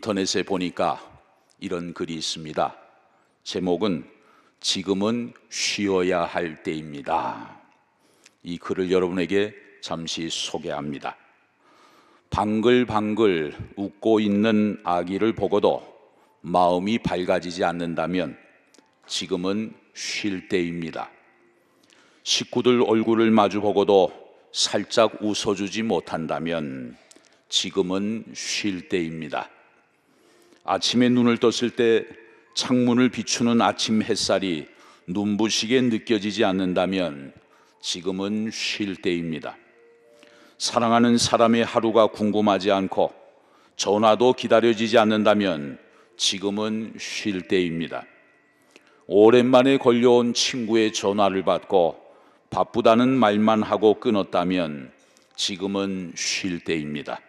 인터넷에 보니까 이런 글이 있습니다. 제목은 지금은 쉬어야 할 때입니다. 이 글을 여러분에게 잠시 소개합니다. 방글방글 웃고 있는 아기를 보고도 마음이 밝아지지 않는다면 지금은 쉴 때입니다. 식구들 얼굴을 마주보고도 살짝 웃어주지 못한다면 지금은 쉴 때입니다. 아침에 눈을 떴을 때 창문을 비추는 아침 햇살이 눈부시게 느껴지지 않는다면 지금은 쉴 때입니다. 사랑하는 사람의 하루가 궁금하지 않고 전화도 기다려지지 않는다면 지금은 쉴 때입니다. 오랜만에 걸려온 친구의 전화를 받고 바쁘다는 말만 하고 끊었다면 지금은 쉴 때입니다.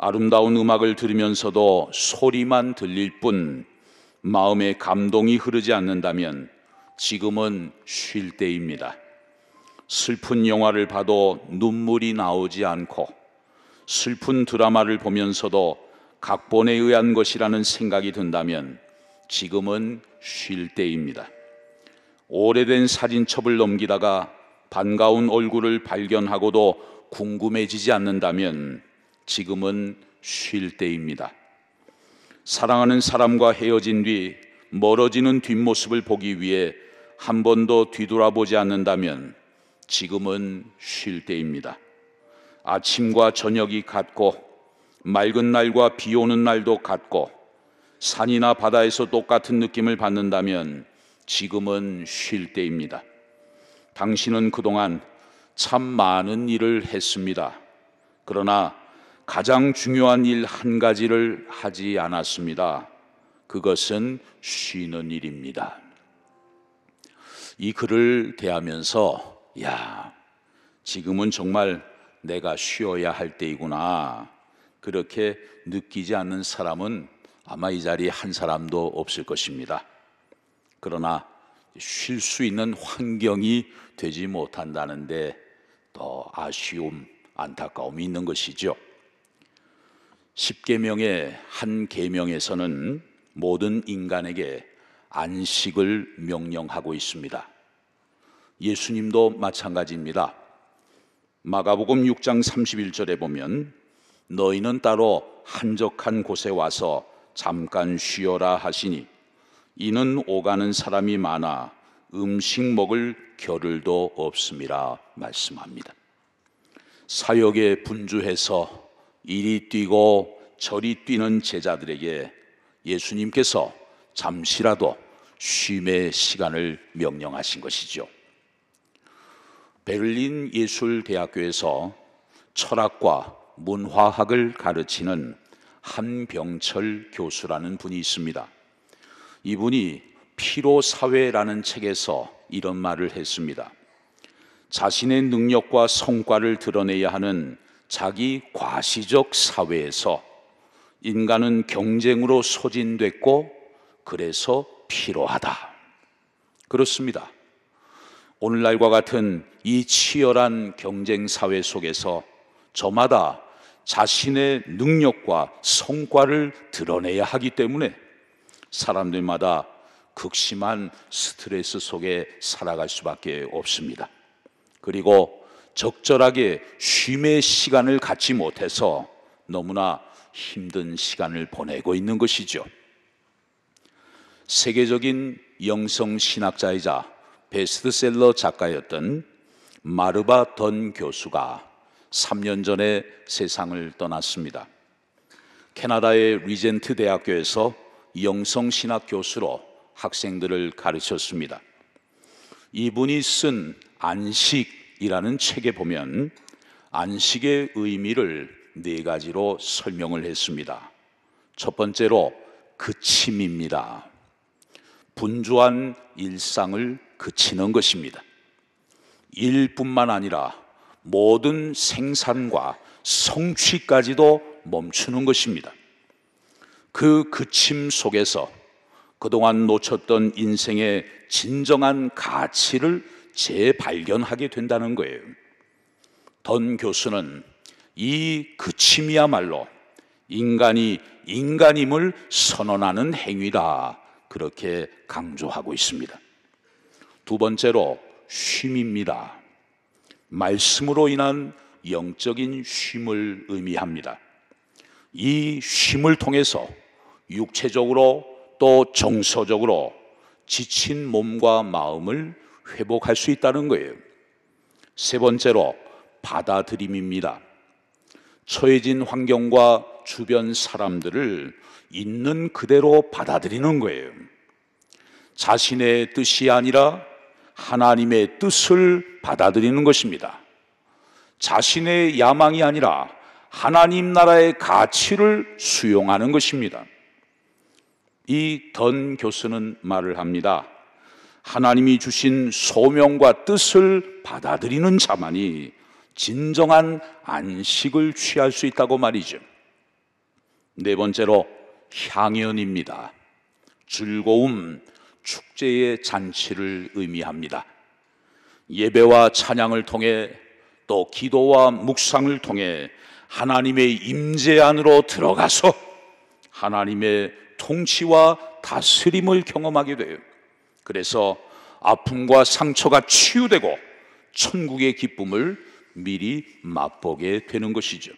아름다운 음악을 들으면서도 소리만 들릴 뿐 마음에 감동이 흐르지 않는다면 지금은 쉴 때입니다. 슬픈 영화를 봐도 눈물이 나오지 않고 슬픈 드라마를 보면서도 각본에 의한 것이라는 생각이 든다면 지금은 쉴 때입니다. 오래된 사진첩을 넘기다가 반가운 얼굴을 발견하고도 궁금해지지 않는다면 지금은 쉴 때입니다. 사랑하는 사람과 헤어진 뒤 멀어지는 뒷모습을 보기 위해 한 번도 뒤돌아보지 않는다면 지금은 쉴 때입니다. 아침과 저녁이 같고 맑은 날과 비 오는 날도 같고 산이나 바다에서 똑같은 느낌을 받는다면 지금은 쉴 때입니다. 당신은 그동안 참 많은 일을 했습니다. 그러나 가장 중요한 일 한 가지를 하지 않았습니다. 그것은 쉬는 일입니다. 이 글을 대하면서 지금은 정말 내가 쉬어야 할 때이구나, 그렇게 느끼지 않는 사람은 아마 이 자리에 한 사람도 없을 것입니다. 그러나 쉴 수 있는 환경이 되지 못한다는데 더 아쉬움, 안타까움이 있는 것이죠. 10계명의 한 계명에서는 모든 인간에게 안식을 명령하고 있습니다. 예수님도 마찬가지입니다. 마가복음 6장 31절에 보면 너희는 따로 한적한 곳에 와서 잠깐 쉬어라 하시니 이는 오가는 사람이 많아 음식 먹을 겨를도 없음이라 말씀합니다. 사역에 분주해서 이리 뛰고 저리 뛰는 제자들에게 예수님께서 잠시라도 쉼의 시간을 명령하신 것이죠. 베를린 예술대학교에서 철학과 문화학을 가르치는 한병철 교수라는 분이 있습니다. 이분이 피로사회라는 책에서 이런 말을 했습니다. 자신의 능력과 성과를 드러내야 하는 자기 과시적 사회에서 인간은 경쟁으로 소진됐고 그래서 피로하다. 그렇습니다. 오늘날과 같은 이 치열한 경쟁 사회 속에서 저마다 자신의 능력과 성과를 드러내야 하기 때문에 사람들마다 극심한 스트레스 속에 살아갈 수밖에 없습니다. 그리고 적절하게 쉼의 시간을 갖지 못해서 너무나 힘든 시간을 보내고 있는 것이죠. 세계적인 영성신학자이자 베스트셀러 작가였던 마르바 던 교수가 3년 전에 세상을 떠났습니다. 캐나다의 리젠트 대학교에서 영성신학 교수로 학생들을 가르쳤습니다. 이분이 쓴 안식이라는 책에 보면 안식의 의미를 4가지로 설명을 했습니다. 첫 번째로 그침입니다. 분주한 일상을 그치는 것입니다. 일뿐만 아니라 모든 생산과 성취까지도 멈추는 것입니다. 그 그침 속에서 그동안 놓쳤던 인생의 진정한 가치를 재발견하게 된다는 거예요. 던 교수는 이 그침이야말로 인간이 인간임을 선언하는 행위다, 그렇게 강조하고 있습니다. 두 번째로 쉼입니다. 말씀으로 인한 영적인 쉼을 의미합니다. 이 쉼을 통해서 육체적으로 또 정서적으로 지친 몸과 마음을 회복할 수 있다는 거예요. 세 번째로 받아들임입니다. 처해진 환경과 주변 사람들을 있는 그대로 받아들이는 거예요. 자신의 뜻이 아니라 하나님의 뜻을 받아들이는 것입니다. 자신의 야망이 아니라 하나님 나라의 가치를 수용하는 것입니다. 이 던 교수는 말을 합니다. 하나님이 주신 소명과 뜻을 받아들이는 자만이 진정한 안식을 취할 수 있다고 말이죠. 네 번째로 향연입니다. 즐거움, 축제의 잔치를 의미합니다. 예배와 찬양을 통해 또 기도와 묵상을 통해 하나님의 임재 안으로 들어가서 하나님의 통치와 다스림을 경험하게 돼요. 그래서 아픔과 상처가 치유되고 천국의 기쁨을 미리 맛보게 되는 것이죠.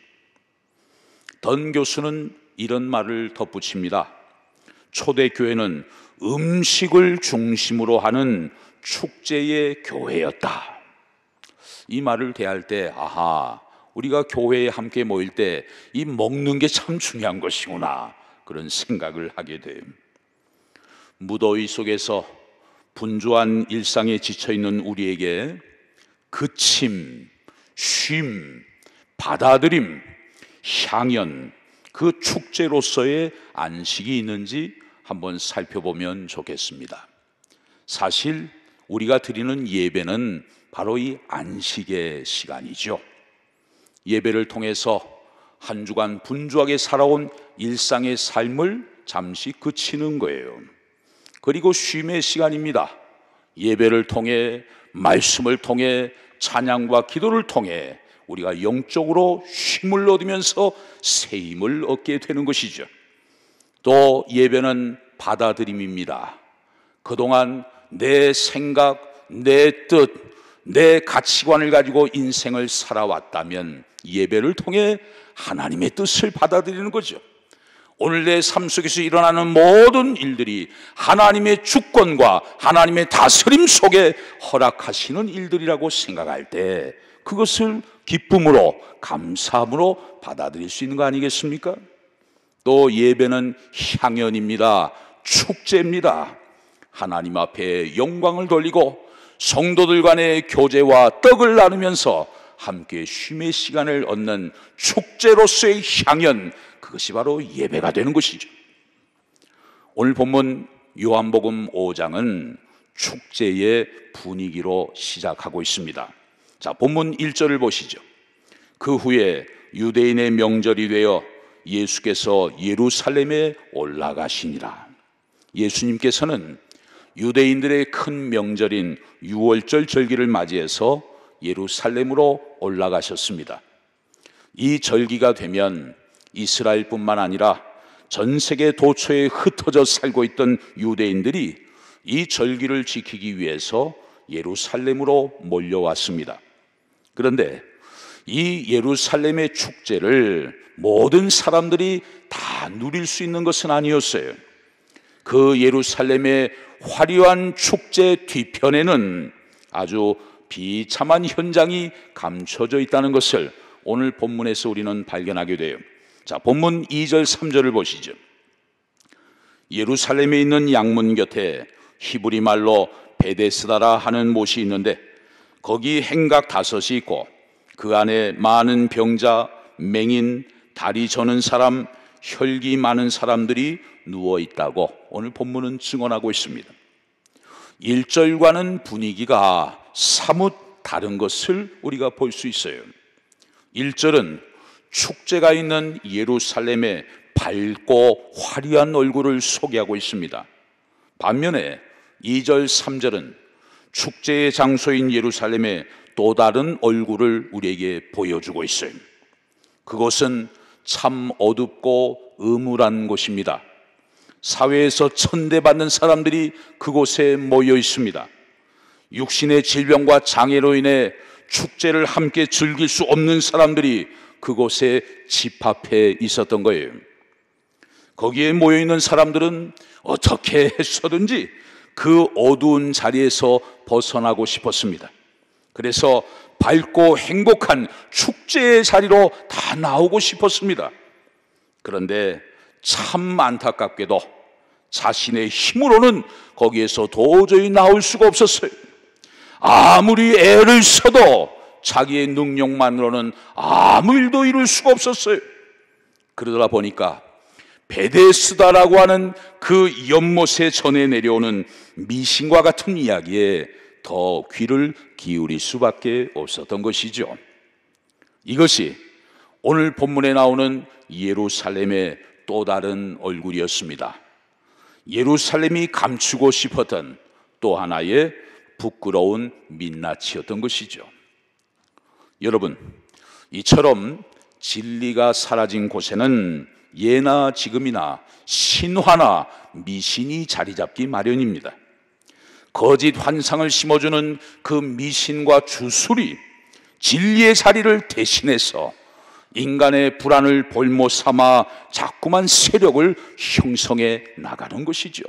던 교수는 이런 말을 덧붙입니다. 초대교회는 음식을 중심으로 하는 축제의 교회였다. 이 말을 대할 때 아하, 우리가 교회에 함께 모일 때 이 먹는 게 참 중요한 것이구나, 그런 생각을 하게 돼요. 무더위 속에서 분주한 일상에 지쳐있는 우리에게 그침, 쉼, 받아들임, 향연, 그 축제로서의 안식이 있는지 한번 살펴보면 좋겠습니다. 사실 우리가 드리는 예배는 바로 이 안식의 시간이죠. 예배를 통해서 한 주간 분주하게 살아온 일상의 삶을 잠시 그치는 거예요. 그리고 쉼의 시간입니다. 예배를 통해, 말씀을 통해, 찬양과 기도를 통해 우리가 영적으로 쉼을 얻으면서 새 힘을 얻게 되는 것이죠. 또 예배는 받아들임입니다. 그동안 내 생각, 내 뜻, 내 가치관을 가지고 인생을 살아왔다면 예배를 통해 하나님의 뜻을 받아들이는 거죠. 오늘 내 삶 속에서 일어나는 모든 일들이 하나님의 주권과 하나님의 다스림 속에 허락하시는 일들이라고 생각할 때 그것을 기쁨으로, 감사함으로 받아들일 수 있는 거 아니겠습니까? 또 예배는 향연입니다. 축제입니다. 하나님 앞에 영광을 돌리고 성도들 간의 교제와 떡을 나누면서 함께 쉼의 시간을 얻는 축제로서의 향연, 그것이 바로 예배가 되는 것이죠. 오늘 본문 요한복음 5장은 축제의 분위기로 시작하고 있습니다. 자, 본문 1절을 보시죠. 그 후에 유대인의 명절이 되어 예수께서 예루살렘에 올라가시니라. 예수님께서는 유대인들의 큰 명절인 유월절 절기를 맞이해서 예루살렘으로 올라가셨습니다. 이 절기가 되면 이스라엘뿐만 아니라 전 세계 도처에 흩어져 살고 있던 유대인들이 이 절기를 지키기 위해서 예루살렘으로 몰려왔습니다. 그런데 이 예루살렘의 축제를 모든 사람들이 다 누릴 수 있는 것은 아니었어요. 그 예루살렘의 화려한 축제 뒤편에는 아주 비참한 현장이 감춰져 있다는 것을 오늘 본문에서 우리는 발견하게 돼요. 자, 본문 2절 3절을 보시죠. 예루살렘에 있는 양문 곁에 히브리 말로 베데스다라 하는 못이 있는데 거기 행각 5이 있고 그 안에 많은 병자, 맹인, 다리 저는 사람, 혈기 많은 사람들이 누워 있다고 오늘 본문은 증언하고 있습니다. 1절과는 분위기가 사뭇 다른 것을 우리가 볼 수 있어요. 1절은 축제가 있는 예루살렘의 밝고 화려한 얼굴을 소개하고 있습니다. 반면에 2절, 3절은 축제의 장소인 예루살렘의 또 다른 얼굴을 우리에게 보여주고 있어요. 그것은 참 어둡고 음울한 곳입니다. 사회에서 천대받는 사람들이 그곳에 모여 있습니다. 육신의 질병과 장애로 인해 축제를 함께 즐길 수 없는 사람들이 그곳에 집합해 있었던 거예요. 거기에 모여 있는 사람들은 어떻게 해서든지 그 어두운 자리에서 벗어나고 싶었습니다. 그래서 밝고 행복한 축제의 자리로 다 나오고 싶었습니다. 그런데 참 안타깝게도 자신의 힘으로는 거기에서 도저히 나올 수가 없었어요. 아무리 애를 써도 자기의 능력만으로는 아무 일도 이룰 수가 없었어요. 그러다 보니까 베데스다라고 하는 그 연못에 전해 내려오는 미신과 같은 이야기에 더 귀를 기울일 수밖에 없었던 것이죠. 이것이 오늘 본문에 나오는 예루살렘의 또 다른 얼굴이었습니다. 예루살렘이 감추고 싶었던 또 하나의 부끄러운 민낯이었던 것이죠. 여러분, 이처럼 진리가 사라진 곳에는 예나 지금이나 신화나 미신이 자리 잡기 마련입니다. 거짓 환상을 심어주는 그 미신과 주술이 진리의 자리를 대신해서 인간의 불안을 볼모 삼아 자꾸만 세력을 형성해 나가는 것이죠.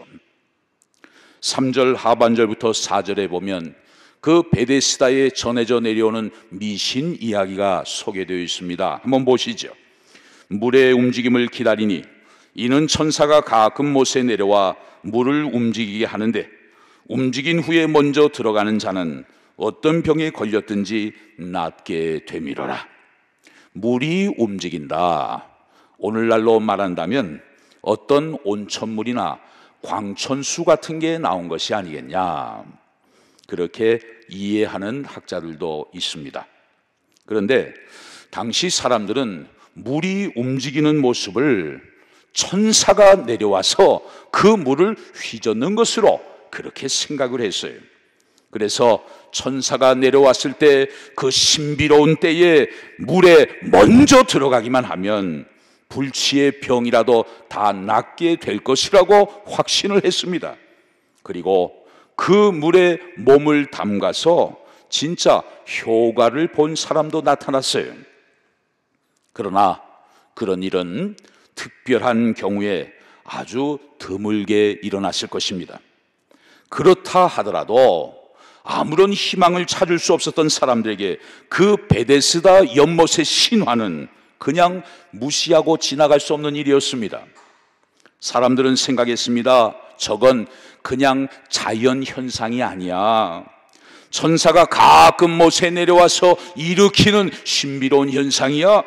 3절 하반절부터 4절에 보면 그 베데스다에 전해져 내려오는 미신 이야기가 소개되어 있습니다. 한번 보시죠. 물의 움직임을 기다리니 이는 천사가 가끔 못에 내려와 물을 움직이게 하는데 움직인 후에 먼저 들어가는 자는 어떤 병에 걸렸든지 낫게 되미러라. 물이 움직인다. 오늘날로 말한다면 어떤 온천물이나 광천수 같은 게 나온 것이 아니겠냐, 그렇게 이해하는 학자들도 있습니다. 그런데 당시 사람들은 물이 움직이는 모습을 천사가 내려와서 그 물을 휘젓는 것으로 그렇게 생각을 했어요. 그래서 천사가 내려왔을 때 그 신비로운 때에 물에 먼저 들어가기만 하면 불치의 병이라도 다 낫게 될 것이라고 확신을 했습니다. 그리고 그 물에 몸을 담가서 진짜 효과를 본 사람도 나타났어요. 그러나 그런 일은 특별한 경우에 아주 드물게 일어났을 것입니다. 그렇다 하더라도 아무런 희망을 찾을 수 없었던 사람들에게 그 베데스다 연못의 신화는 그냥 무시하고 지나갈 수 없는 일이었습니다. 사람들은 생각했습니다. 저건 그냥 자연 현상이 아니야. 천사가 가끔 못에 내려와서 일으키는 신비로운 현상이야.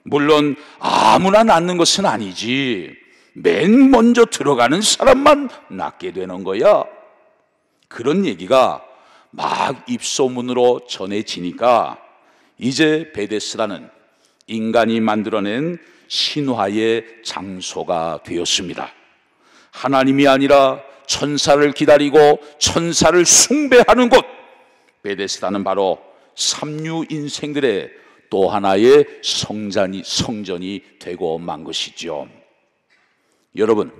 물론 아무나 낫는 것은 아니지. 맨 먼저 들어가는 사람만 낫게 되는 거야. 그런 얘기가 막 입소문으로 전해지니까 이제 베데스다는 인간이 만들어낸 신화의 장소가 되었습니다. 하나님이 아니라 천사를 기다리고 천사를 숭배하는 곳, 베데스다는 바로 삼류 인생들의 또 하나의 성전이 되고 만 것이죠. 여러분,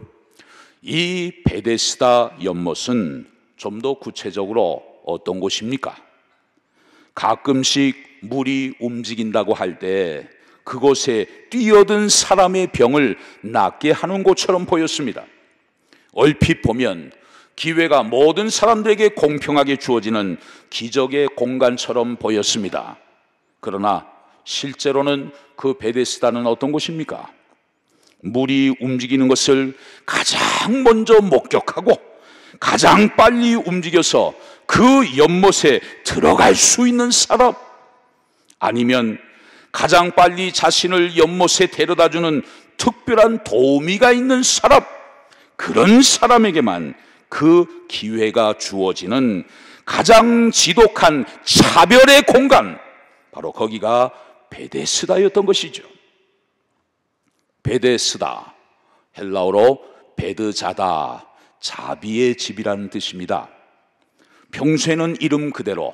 이 베데스다 연못은 좀 더 구체적으로 어떤 곳입니까? 가끔씩 물이 움직인다고 할 때 그곳에 뛰어든 사람의 병을 낫게 하는 곳처럼 보였습니다. 얼핏 보면 기회가 모든 사람들에게 공평하게 주어지는 기적의 공간처럼 보였습니다. 그러나 실제로는 그 베데스다는 어떤 곳입니까? 물이 움직이는 것을 가장 먼저 목격하고 가장 빨리 움직여서 그 연못에 들어갈 수 있는 사람, 아니면 가장 빨리 자신을 연못에 데려다주는 특별한 도우미가 있는 사람, 그런 사람에게만 그 기회가 주어지는 가장 지독한 차별의 공간, 바로 거기가 베데스다였던 것이죠. 베데스다, 헬라어로 베드자다, 자비의 집이라는 뜻입니다. 평소에는 이름 그대로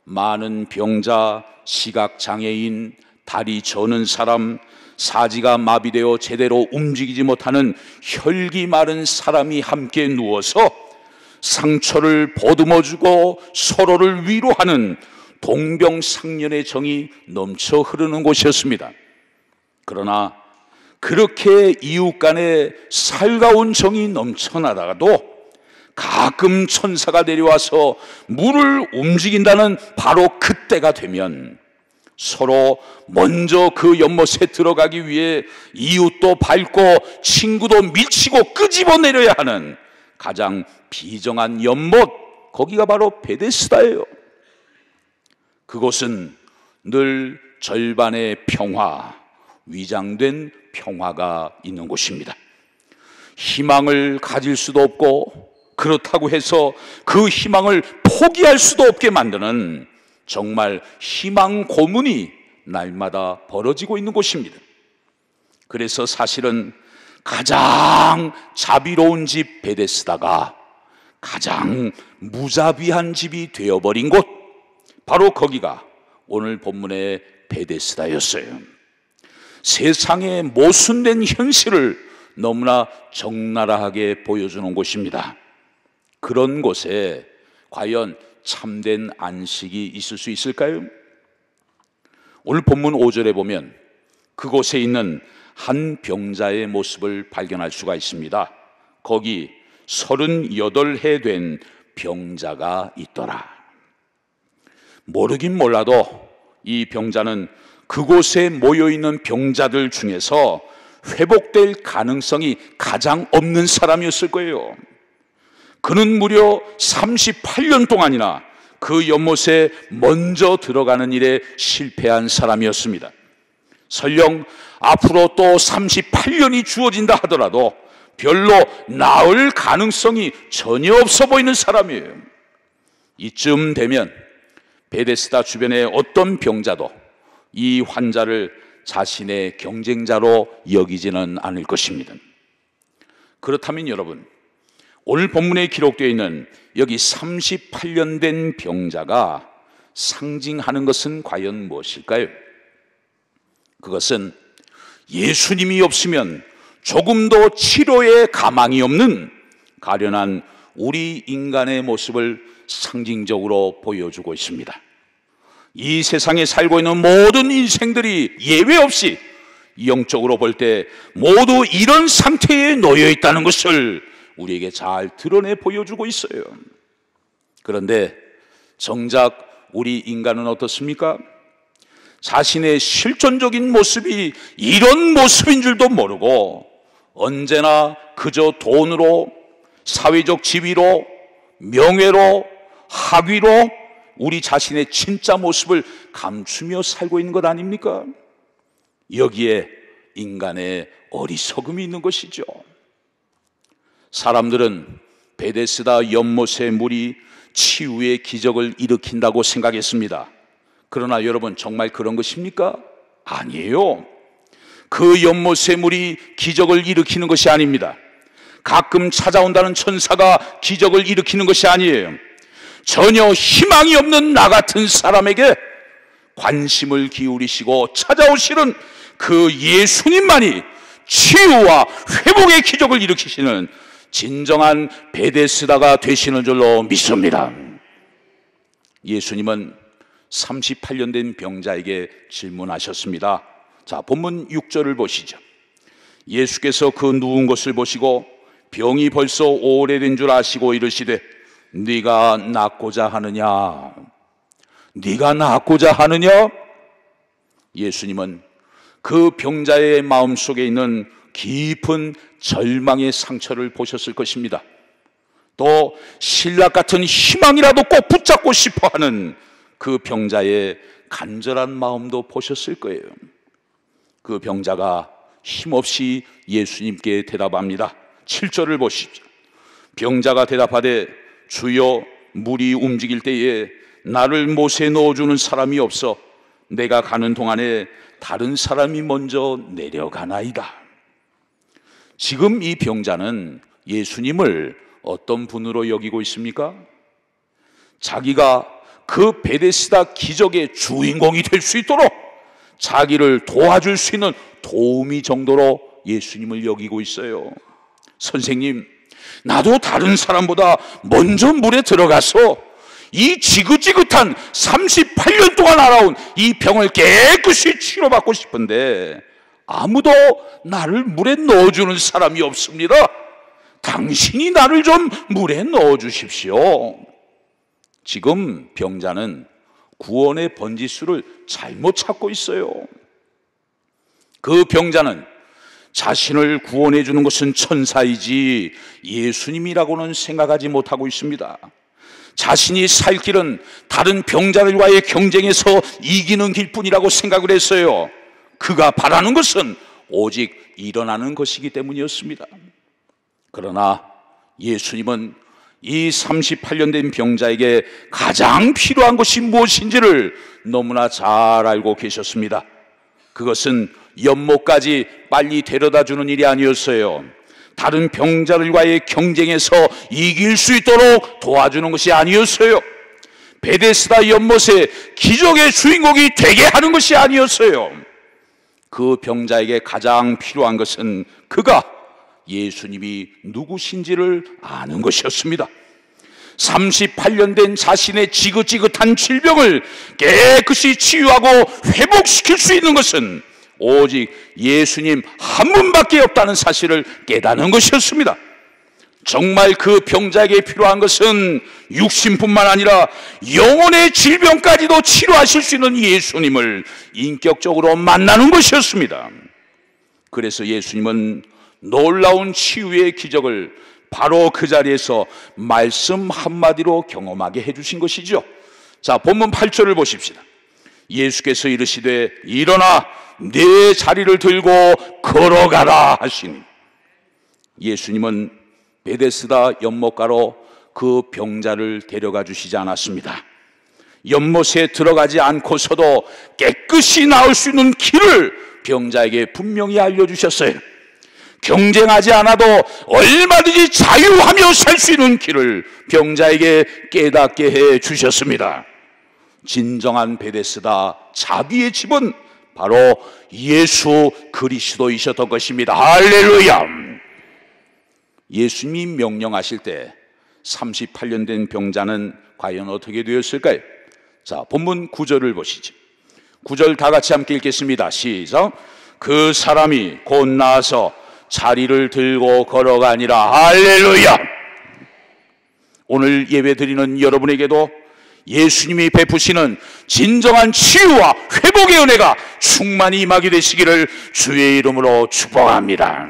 많은 병자, 시각장애인, 다리 저는 사람, 사지가 마비되어 제대로 움직이지 못하는 혈기 마른 사람이 함께 누워서 상처를 보듬어주고 서로를 위로하는 동병상련의 정이 넘쳐 흐르는 곳이었습니다. 그러나 그렇게 이웃 간에 살가운 정이 넘쳐나다가도 가끔 천사가 내려와서 물을 움직인다는 바로 그때가 되면 서로 먼저 그 연못에 들어가기 위해 이웃도 밟고 친구도 밀치고 끄집어내려야 하는 가장 비정한 연못, 거기가 바로 베데스다예요. 그곳은 늘 절반의 평화, 위장된 평화가 있는 곳입니다. 희망을 가질 수도 없고 그렇다고 해서 그 희망을 포기할 수도 없게 만드는 정말 희망 고문이 날마다 벌어지고 있는 곳입니다. 그래서 사실은 가장 자비로운 집 베데스다가 가장 무자비한 집이 되어버린 곳, 바로 거기가 오늘 본문의 베데스다였어요. 세상의 모순된 현실을 너무나 적나라하게 보여주는 곳입니다. 그런 곳에 과연 참된 안식이 있을 수 있을까요? 오늘 본문 5절에 보면 그곳에 있는 한 병자의 모습을 발견할 수가 있습니다. 거기 38해 된 병자가 있더라. 모르긴 몰라도 이 병자는 그곳에 모여있는 병자들 중에서 회복될 가능성이 가장 없는 사람이었을 거예요. 그는 무려 38년 동안이나 그 연못에 먼저 들어가는 일에 실패한 사람이었습니다. 설령 앞으로 또 38년이 주어진다 하더라도 별로 나을 가능성이 전혀 없어 보이는 사람이에요. 이쯤 되면 베데스다 주변의 어떤 병자도 이 환자를 자신의 경쟁자로 여기지는 않을 것입니다. 그렇다면 여러분, 오늘 본문에 기록되어 있는 여기 38년 된 병자가 상징하는 것은 과연 무엇일까요? 그것은 예수님이 없으면 조금도 치료에 가망이 없는 가련한 우리 인간의 모습을 상징적으로 보여주고 있습니다. 이 세상에 살고 있는 모든 인생들이 예외 없이 영적으로 볼 때 모두 이런 상태에 놓여 있다는 것을 우리에게 잘 드러내 보여주고 있어요. 그런데 정작 우리 인간은 어떻습니까? 자신의 실존적인 모습이 이런 모습인 줄도 모르고 언제나 그저 돈으로, 사회적 지위로, 명예로, 학위로 우리 자신의 진짜 모습을 감추며 살고 있는 것 아닙니까? 여기에 인간의 어리석음이 있는 것이죠. 사람들은 베데스다 연못의 물이 치유의 기적을 일으킨다고 생각했습니다. 그러나 여러분, 정말 그런 것입니까? 아니에요. 그 연못의 물이 기적을 일으키는 것이 아닙니다. 가끔 찾아온다는 천사가 기적을 일으키는 것이 아니에요. 전혀 희망이 없는 나 같은 사람에게 관심을 기울이시고 찾아오시는 그 예수님만이 치유와 회복의 기적을 일으키시는 진정한 베데스다가 되시는 줄로 믿습니다. 예수님은 38년 된 병자에게 질문하셨습니다. 자, 본문 6절을 보시죠. 예수께서 그 누운 것을 보시고 병이 벌써 오래된 줄 아시고 이르시되 네가 낫고자 하느냐? 네가 낫고자 하느냐? 예수님은 그 병자의 마음속에 있는 깊은 절망의 상처를 보셨을 것입니다. 또 신락 같은 희망이라도 꼭 붙잡고 싶어하는 그 병자의 간절한 마음도 보셨을 거예요. 그 병자가 힘없이 예수님께 대답합니다. 7절을 보시죠. 병자가 대답하되 주여, 물이 움직일 때에 나를 못에 넣어주는 사람이 없어 내가 가는 동안에 다른 사람이 먼저 내려가나이다. 지금 이 병자는 예수님을 어떤 분으로 여기고 있습니까? 자기가 그 베데스다 기적의 주인공이 될 수 있도록 자기를 도와줄 수 있는 도우미 정도로 예수님을 여기고 있어요. 선생님, 나도 다른 사람보다 먼저 물에 들어가서 이 지긋지긋한 38년 동안 알아온 이 병을 깨끗이 치료받고 싶은데 아무도 나를 물에 넣어주는 사람이 없습니다. 당신이 나를 좀 물에 넣어주십시오. 지금 병자는 구원의 번지수를 잘못 찾고 있어요. 그 병자는 자신을 구원해 주는 것은 천사이지 예수님이라고는 생각하지 못하고 있습니다. 자신이 살 길은 다른 병자들과의 경쟁에서 이기는 길뿐이라고 생각을 했어요. 그가 바라는 것은 오직 일어나는 것이기 때문이었습니다. 그러나 예수님은 이 38년 된 병자에게 가장 필요한 것이 무엇인지를 너무나 잘 알고 계셨습니다. 그것은 연못까지 빨리 데려다 주는 일이 아니었어요. 다른 병자들과의 경쟁에서 이길 수 있도록 도와주는 것이 아니었어요. 베데스다 연못의 기적의 주인공이 되게 하는 것이 아니었어요. 그 병자에게 가장 필요한 것은 그가 예수님이 누구신지를 아는 것이었습니다. 38년 된 자신의 지긋지긋한 질병을 깨끗이 치유하고 회복시킬 수 있는 것은 오직 예수님 한 분밖에 없다는 사실을 깨닫는 것이었습니다. 정말 그 병자에게 필요한 것은 육신뿐만 아니라 영혼의 질병까지도 치료하실 수 있는 예수님을 인격적으로 만나는 것이었습니다. 그래서 예수님은 놀라운 치유의 기적을 바로 그 자리에서 말씀 한마디로 경험하게 해주신 것이죠. 자, 본문 8절을 보십시다. 예수께서 이르시되 일어나 네 자리를 들고 걸어가라 하시니, 예수님은 베데스다 연못가로 그 병자를 데려가 주시지 않았습니다. 연못에 들어가지 않고서도 깨끗이 나올 수 있는 길을 병자에게 분명히 알려주셨어요. 경쟁하지 않아도 얼마든지 자유하며 살 수 있는 길을 병자에게 깨닫게 해 주셨습니다. 진정한 베데스다 자비의 집은 바로 예수 그리스도이셨던 것입니다. 할렐루야! 예수님이 명령하실 때 38년 된 병자는 과연 어떻게 되었을까요? 자, 본문 9절을 보시죠. 9절 다 같이 함께 읽겠습니다. 시작. 그 사람이 곧 나아서 자리를 들고 걸어가니라. 할렐루야! 오늘 예배 드리는 여러분에게도 예수님이 베푸시는 진정한 치유와 회복의 은혜가 충만히 임하게 되시기를 주의 이름으로 축복합니다.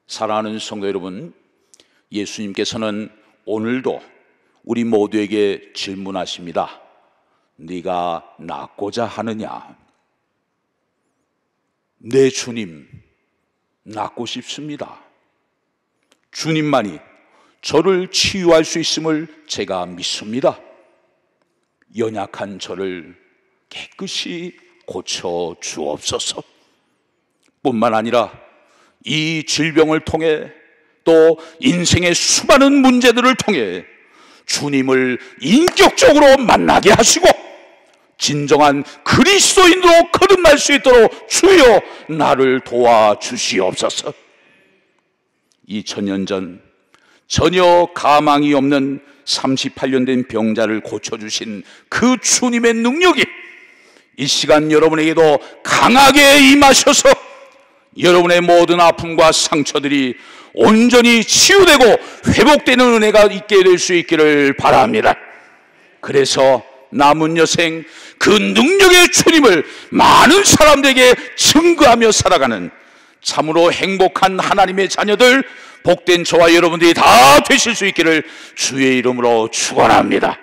사랑하는 성도 여러분, 예수님께서는 오늘도 우리 모두에게 질문하십니다. 네가 낫고자 하느냐? 네, 주님, 낫고 싶습니다. 주님만이 저를 치유할 수 있음을 제가 믿습니다. 연약한 저를 깨끗이 고쳐 주옵소서. 뿐만 아니라 이 질병을 통해 또 인생의 수많은 문제들을 통해 주님을 인격적으로 만나게 하시고 진정한 그리스도인으로 거듭날 수 있도록 주여 나를 도와주시옵소서. 2000년 전 전혀 가망이 없는 38년 된 병자를 고쳐주신 그 주님의 능력이 이 시간 여러분에게도 강하게 임하셔서 여러분의 모든 아픔과 상처들이 온전히 치유되고 회복되는 은혜가 있게 될 수 있기를 바랍니다. 그래서 남은 여생 그 능력의 주님을 많은 사람들에게 증거하며 살아가는 참으로 행복한 하나님의 자녀들, 복된 저와 여러분들이 다 되실 수 있기를 주의 이름으로 축원합니다.